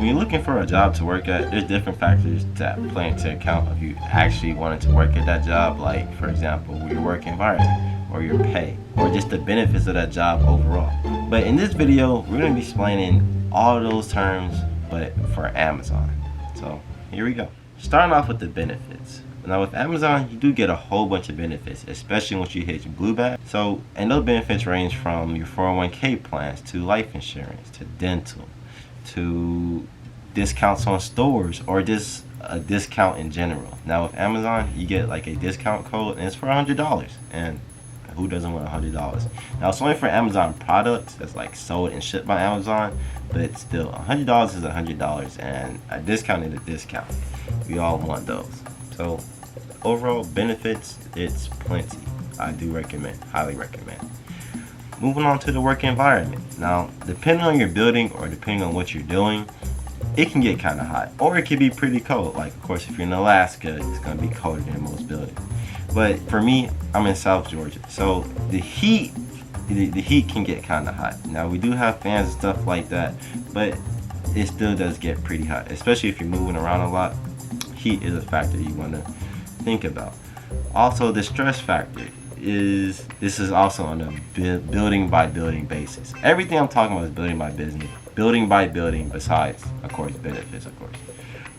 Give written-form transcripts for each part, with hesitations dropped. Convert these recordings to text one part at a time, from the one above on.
when you're looking for a job to work at, there's different factors that play into account if you actually wanted to work at that job, like for example your work environment or your pay or just the benefits of that job overall. But in this video we're going to be explaining all of those terms but for Amazon. So here we go. Starting off with the benefits. Now with Amazon, you do get a whole bunch of benefits, especially once you hit your blue badge. So, and those benefits range from your 401k plans to life insurance to dental to discounts on stores or just a discount in general. Now with Amazon, you get like a discount code and it's for $100. And who doesn't want $100? Now it's only for Amazon products that's like sold and shipped by Amazon, but it's still $100 is $100 and a discount is a discount. We all want those. So overall benefits, it's plenty. I do recommend, highly recommend. Moving on to the work environment. Now, depending on your building or depending on what you're doing, it can get kind of hot or it can be pretty cold. Like of course if you're in Alaska, it's going to be colder than most buildings. But for me, I'm in South Georgia, so the heat can get kind of hot. Now we do have fans and stuff like that, but it still does get pretty hot, especially if you're moving around a lot. Heat is a factor you want to think about. Also, the stress factor is also on a building by building basis. Everything I'm talking about is building by building, besides of course benefits, of course.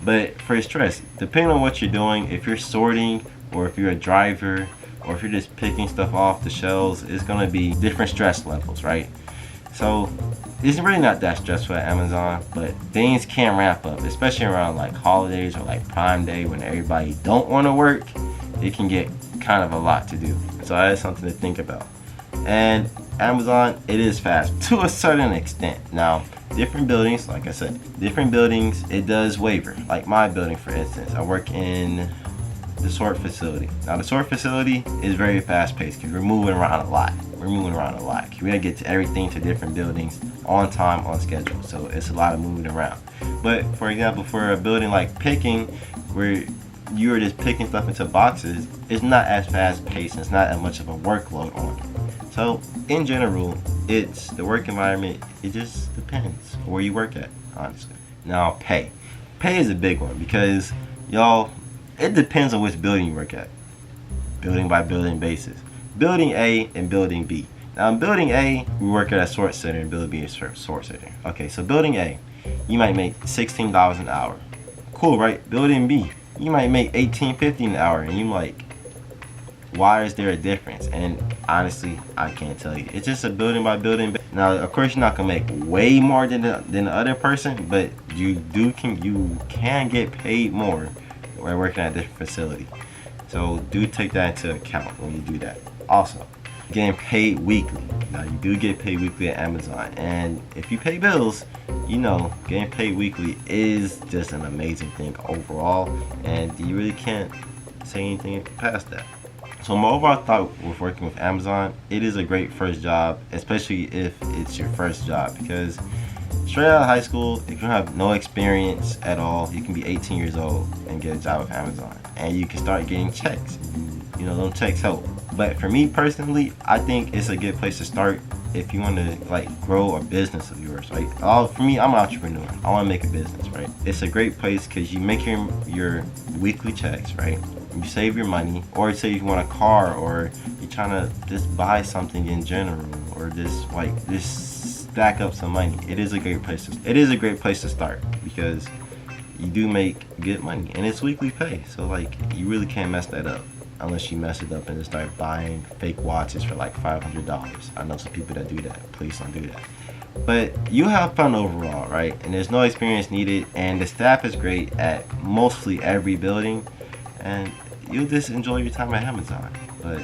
But for stress, depending on what you're doing, if you're sorting or if you're a driver or if you're just picking stuff off the shelves, it's going to be different stress levels, right? So it's really not that stressful at Amazon, but things can ramp up, especially around like holidays or like Prime Day when everybody don't want to work. It can get kind of a lot to do. So that is something to think about. And Amazon, it is fast to a certain extent. Now, different buildings, like I said, different buildings, it does waver. Like my building, for instance, I work in the sort facility. Now the sort facility is very fast paced because we're moving around a lot. We gotta get to everything to different buildings on time, on schedule. So it's a lot of moving around. But for example, for a building like picking, where you're just picking stuff into boxes, it's not as fast paced and it's not as much of a workload on it. So in general, it's the work environment, it just depends where you work at, honestly. Now pay is a big one because y'all, it depends on which building you work at. Building by building basis. Building A and building B. Now in building A, we work at a sort center and building B is a sort center. Okay, so building A, you might make $16 an hour. Cool, right? Building B, you might make $18.50 an hour, and you like, why is there a difference? And honestly, I can't tell you. It's just a building by building. Now, of course, you're not gonna make way more than the other person, but you can get paid more when working at a different facility. So do take that into account when you do that. Also, getting paid weekly. Now you do get paid weekly at Amazon, and if you pay bills, you know getting paid weekly is just an amazing thing overall, and you really can't say anything past that. So my overall thought with working with Amazon, it is a great first job, especially if it's your first job, because straight out of high school, if you have no experience at all, you can be 18 years old and get a job with Amazon, and you can start getting checks. You know, those checks help. But for me personally, I think it's a good place to start if you want to like grow a business of yours, right? For me, I'm an entrepreneur. I want to make a business, right? It's a great place because you make your weekly checks, right? You save your money, or say you want a car, or you're trying to just buy something in general, or just stack up some money. It is a great place to start because you do make good money and it's weekly pay. So like you really can't mess that up unless you mess it up and just start buying fake watches for like $500. I know some people that do that. Please don't do that. But you have fun overall, right? And there's no experience needed, and the staff is great at mostly every building, and you'll just enjoy your time at Amazon. But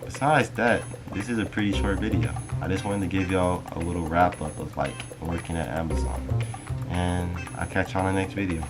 besides that, this is a pretty short video. I just wanted to give y'all a little wrap up of like working at Amazon, and I'll catch you on the next video.